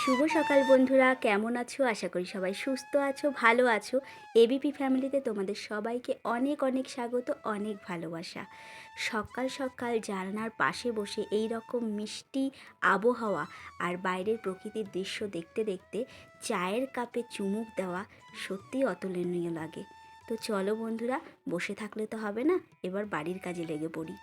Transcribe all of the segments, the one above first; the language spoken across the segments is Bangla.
শুভ সকাল বন্ধুরা, কেমন আছো? আশা করি সবাই সুস্থ আছো, ভালো আছো। এবিপি ফ্যামিলিতে তোমাদের সবাইকে অনেক অনেক স্বাগত, অনেক ভালোবাসা। সকাল সকাল জানলার পাশে বসে এই রকম মিষ্টি আবহাওয়া আর বাইরের প্রকৃতির দৃশ্য দেখতে দেখতে চায়ের কাপে চুমুক দেওয়া সত্যিই অতুলনীয় লাগে। তো চলো বন্ধুরা, বসে থাকলে তো হবে না, এবার বাড়ির কাজে লেগে পড়ি।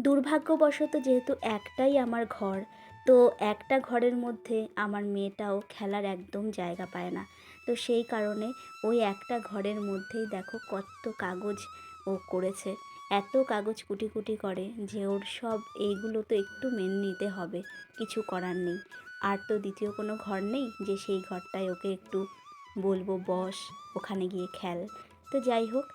দুর্ভাগ্যবশত যেহেতু একটাই আমার ঘর, তো একটা ঘরের মধ্যে আমার মেয়েটাও খেলার একদম জায়গা পায় না। তো সেই কারণে ওই একটা ঘরের মধ্যেই দেখো কত কাগজ ও করেছে। এত কাগজ কুটি কুটি করে যে ওর সব এইগুলো তো একটু মেনে নিতে হবে, কিছু করার নেই। আর তো দ্বিতীয় কোনো ঘর নেই যে সেই ঘরটায় ওকে একটু বলবো বস, ওখানে গিয়ে খেল। তো যাই হোক,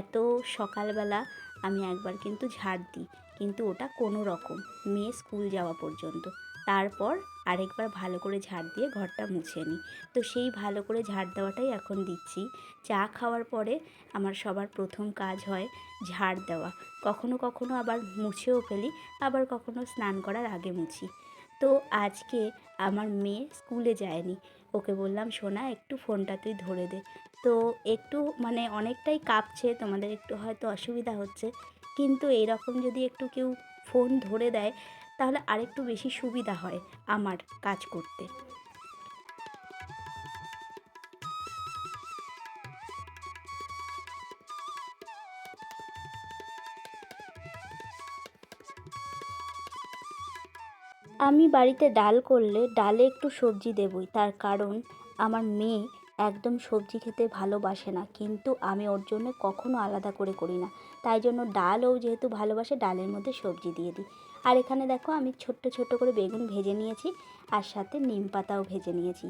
এত সকালবেলা আমি একবার কিন্তু ঝাড় দিই, কিন্তু ওটা কোনো রকম, মেয়ে স্কুল যাওয়া পর্যন্ত। তারপর আরেকবার ভালো করে ঝাড় দিয়ে ঘরটা মুছে নিই। তো সেই ভালো করে ঝাড় দেওয়াটাই এখন দিচ্ছি। চা খাওয়ার পরে আমার সবার প্রথম কাজ হয় ঝাড় দেওয়া। কখনো কখনো আবার মুছেও ফেলি, আবার কখনো স্নান করার আগে মুছি। তো আজকে আমার মেয়ে স্কুলে যায়নি, ওকে বললাম সোনা একটু ফোনটা তুই ধরে দে। তো একটু মানে অনেকটাই কাঁপছে, তোমাদের একটু হয়তো অসুবিধা হচ্ছে, কিন্তু এইরকম যদি একটু কেউ ফোন ধরে দেয় তাহলে আরেকটু বেশি সুবিধা হয় আমার কাজ করতে। আমি বাড়িতে ডাল করলে ডালে একটু সবজি দেবই, তার কারণ আমার মেয়ে একদম সবজি খেতে ভালোবাসে না, কিন্তু আমি ওর জন্য কখনো আলাদা করে করি না। তাই জন্য ডালও যেহেতু ভালোবাসে, ডালের মধ্যে সবজি দিয়ে দিই। আর এখানে দেখো আমি ছোট্ট ছোট্ট করে বেগুন ভেজে নিয়েছি, আর সাথে নিম পাতাও ভেজে নিয়েছি।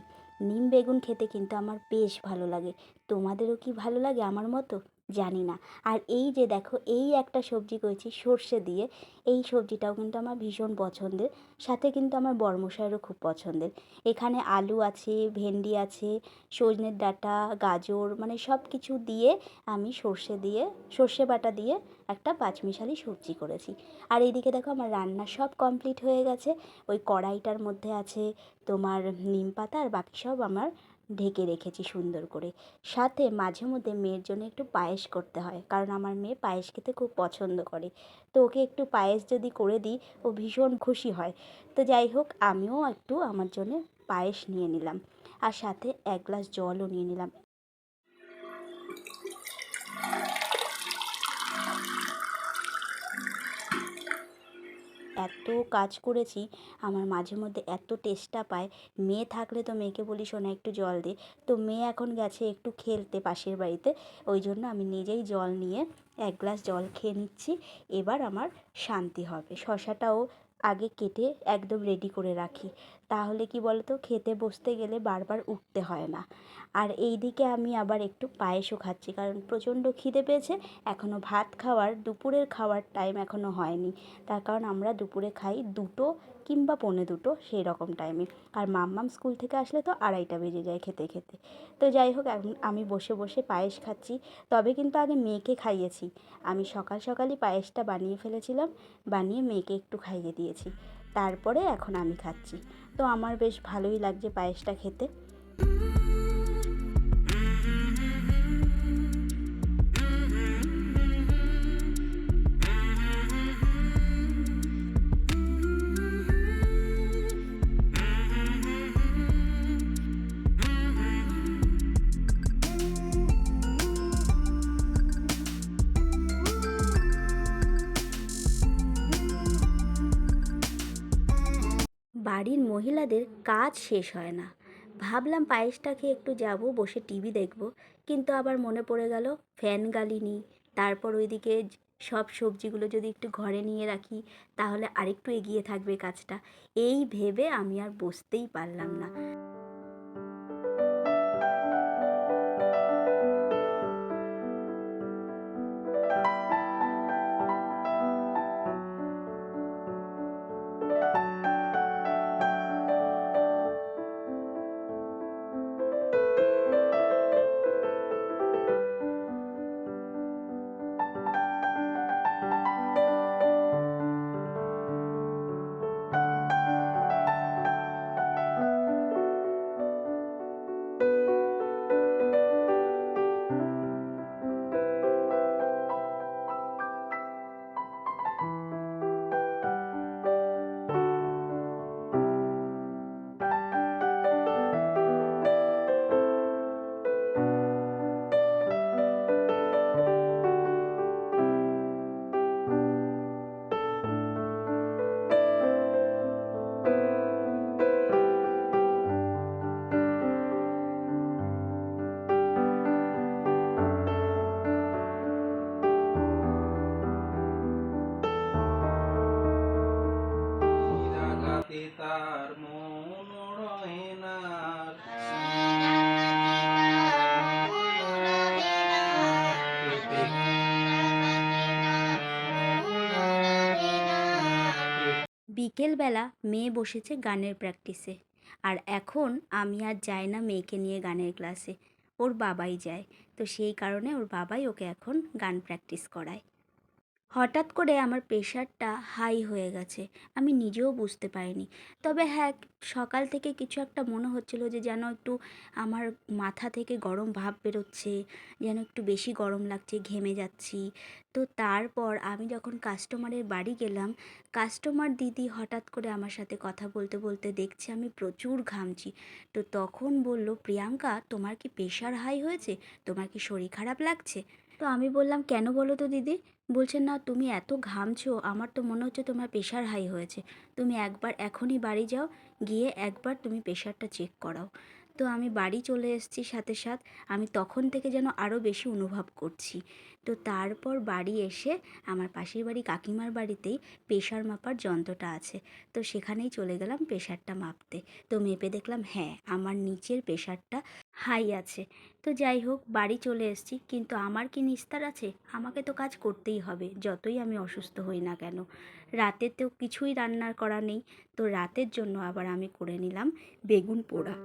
নিম বেগুন খেতে কিন্তু আমার বেশ ভালো লাগে। তোমাদেরও কি ভালো লাগে আমার মতো? জানি না। আর এই যে দেখো, এই একটা সবজি করেছি সর্ষে দিয়ে, এই সবজিটাও কিন্তু আমার ভীষণ পছন্দের। সাথে কিন্তু আমার বরমশাইয়েরও খুব পছন্দের। এখানে আলু আছে, ভেন্ডি আছে, সজনের ডাঁটা, গাজর, মানে সব কিছু দিয়ে আমি সর্ষে বাটা দিয়ে একটা পাঁচমিশালি সবজি করেছি। আর এইদিকে দেখো আমার রান্না সব কমপ্লিট হয়ে গেছে। ওই কড়াইটার মধ্যে আছে তোমার নিম পাতা, আর বাকি সব আমার ঢেকে রেখেছি সুন্দর করে। সাথে মাঝে মধ্যে মেয়ের জন্য একটু পায়েস করতে হয়, কারণ আমার মেয়ে পায়েস খেতে খুব পছন্দ করে। তো ওকে একটু পায়েস যদি করে দিই, ও ভীষণ খুশি হয়। তো যাই হোক, আমিও একটু আমার জন্য পায়েস নিয়ে নিলাম, আর সাথে এক গ্লাস জলও নিয়ে নিলাম। এত কাজ করেছি, আমার মাঝে মধ্যে এত তেষ্টা পায়। মেয়ে থাকলে তো মেয়েকে বলি শোনা একটু জল দে। তো মেয়ে এখন গেছে একটু খেলতে পাশের বাড়িতে, ওই জন্য আমি নিজেই জল নিয়ে এক গ্লাস জল খেয়ে নিচ্ছি। এবার আমার শান্তি হবে। শশাটাও আগে কেটে একদম রেডি করে রাখি, তাহলে কি বলতো, খেতে বসতে গেলে বারবার উঠতে হয় না। আর এই দিকে আমি আবার একটু পায়েসও খাচ্ছি, কারণ প্রচণ্ড খিদে পেয়েছে। এখনও ভাত খাওয়ার, দুপুরের খাওয়ার টাইম এখনও হয়নি। তার কারণ আমরা দুপুরে খাই 2টো কিংবা পৌনে 2টো সেই রকম টাইমে। আর মাম্মাম স্কুল থেকে আসলে তো 2:30 বেজে যায় খেতে খেতে। তো যাই হোক, এখন আমি বসে বসে পায়েস খাচ্ছি। তবে কিন্তু আগে মেয়েকে খাইয়েছি। আমি সকাল সকালই পায়েসটা বানিয়ে ফেলেছিলাম, বানিয়ে মেয়েকে একটু খাইয়ে দিয়েছি। তারপরে এখন আমি খাচ্ছি। তো আমার বেশ ভালোই লাগছে পায়েসটা খেতে। বাড়ির মহিলাদের কাজ শেষ হয় না। ভাবলাম পায়েসটা খেয়ে একটু যাব, বসে টিভি দেখব, কিন্তু আবার মনে পড়ে গেল ফ্যান গালিনি। তারপর ওইদিকে সব সবজিগুলো যদি একটু ঘরে নিয়ে রাখি তাহলে আরেকটু এগিয়ে থাকবে কাজটা। এই ভেবে আমি আর বসতেই পারলাম না। রাতে তার মন রহে না। বিকেলবেলা মেয়ে বসেছে গানের প্র্যাকটিসে, আর এখন আমি আর যাই না মেয়েকে নিয়ে গানের ক্লাসে, ওর বাবাই যায়। তো সেই কারণে ওর বাবাই ওকে এখন গান প্র্যাকটিস করায়। হঠাৎ করে আমার প্রেশারটা হাই হয়ে গেছে, আমি নিজেও বুঝতে পারিনি। তবে হ্যাঁ, সকাল থেকে কিছু একটা মনে হচ্ছিল যে যেন একটু আমার মাথা থেকে গরম ভাব বেরোচ্ছে, যেন একটু বেশি গরম লাগছে, ঘেমে যাচ্ছি। তো তারপর আমি যখন কাস্টমারের বাড়ি গেলাম, কাস্টমার দিদি হঠাৎ করে আমার সাথে কথা বলতে বলতে দেখছে আমি প্রচুর ঘামছি। তো তখন বলল, প্রিয়াঙ্কা, তোমার কি প্রেশার হাই হয়েছে? তোমার কি শরীর খারাপ লাগছে? তো আমি বললাম, কেন বলো তো দিদি? বলছেন, না তুমি এত ঘামছো, আমার তো মনে হচ্ছে তোমার প্রেশার হাই হয়েছে। তুমি একবার এখনই বাড়ি যাও, গিয়ে একবার তুমি প্রেশারটা চেক করাও। তো আমি বাড়ি চলে এসেছি সাথে সাথে। আমি তখন থেকে যেন আরও বেশি অনুভব করছি। তো তারপর বাড়ি এসে আমার পাশের বাড়ি কাকিমার বাড়িতেই প্রেশার মাপার যন্ত্রটা আছে। তো সেখানেই চলে গেলাম প্রেশারটা মাপতে। তো মেপে দেখলাম হ্যাঁ, আমার নিচের প্রেশারটা হাই আছে। তো যাই হোক, বাড়ি চলে এসেছি, কিন্তু আমার কি নিস্তার আছে? আমাকে তো কাজ করতেই হবে, যতই আমি অসুস্থ হই না কেন। রাতে তো কিছুই রান্না করা নেই, তো রাতের জন্য আবার আমি করে নিলাম বেগুন পোড়া।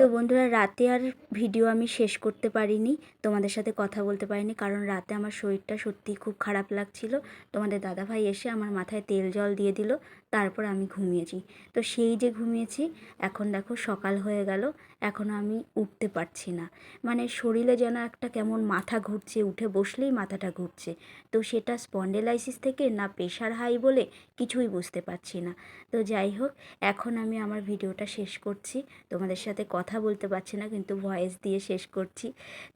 তো বন্ধুরা, রাতে আর ভিডিও আমি শেষ করতে পারিনি, তোমাদের সাথে কথা বলতে পারিনি, কারণ রাতে আমার শরীরটা সত্যিই খুব খারাপ লাগছিল। তোমাদের দাদাভাই এসে আমার মাথায় তেল জল দিয়ে দিল, তারপর আমি ঘুমিয়েছি। তো সেই যে ঘুমিয়েছি, এখন দেখো সকাল হয়ে গেল, এখনও আমি উঠতে পারছি না। মানে শরীরে যেন একটা কেমন মাথা ঘুরছে, উঠে বসলেই মাথাটা ঘুরছে। তো সেটা স্পন্ডেলাইসিস থেকে না প্রেশার হাই বলে কিছুই বুঝতে পারছি না। তো যাই হোক, এখন আমি আমার ভিডিওটা শেষ করছি। তোমাদের সাথে কথা বলতে পারছি না, কিন্তু ভয়েস দিয়ে শেষ করছি।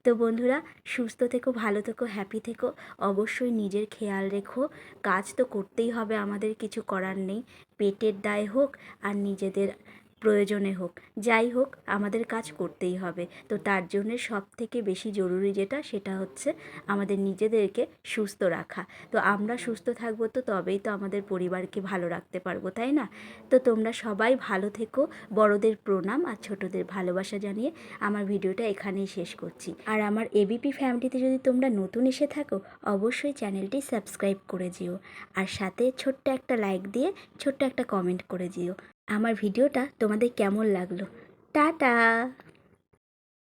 তো বন্ধুরা, সুস্থ থেকো, ভালো থেকো, হ্যাপি থেকো। অবশ্যই নিজের খেয়াল রেখো। কাজ তো করতেই হবে আমাদের, কিছু করার নেই। পেটের দায় হোক আর নিজেদের প্রয়োজনে হোক, যাই হোক আমাদের কাজ করতেই হবে। তো তার জন্যে সবথেকে বেশি জরুরি যেটা, সেটা হচ্ছে আমাদের নিজেদেরকে সুস্থ রাখা। তো আমরা সুস্থ থাকবো তো তবেই তো আমাদের পরিবারকে ভালো রাখতে পারবো, তাই না? তো তোমরা সবাই ভালো থেকো। বড়দের প্রণাম আর ছোটদের ভালোবাসা জানিয়ে আমার ভিডিওটা এখানেই শেষ করছি। আর আমার এবিপি ফ্যামিলিতে যদি তোমরা নতুন এসে থাকো, অবশ্যই চ্যানেলটি সাবস্ক্রাইব করে যেও। আর সাথে ছোট্ট একটা লাইক দিয়ে ছোট্ট একটা কমেন্ট করে যেও। আমার ভিডিওটা তোমাদের কেমন লাগলো। টাটা।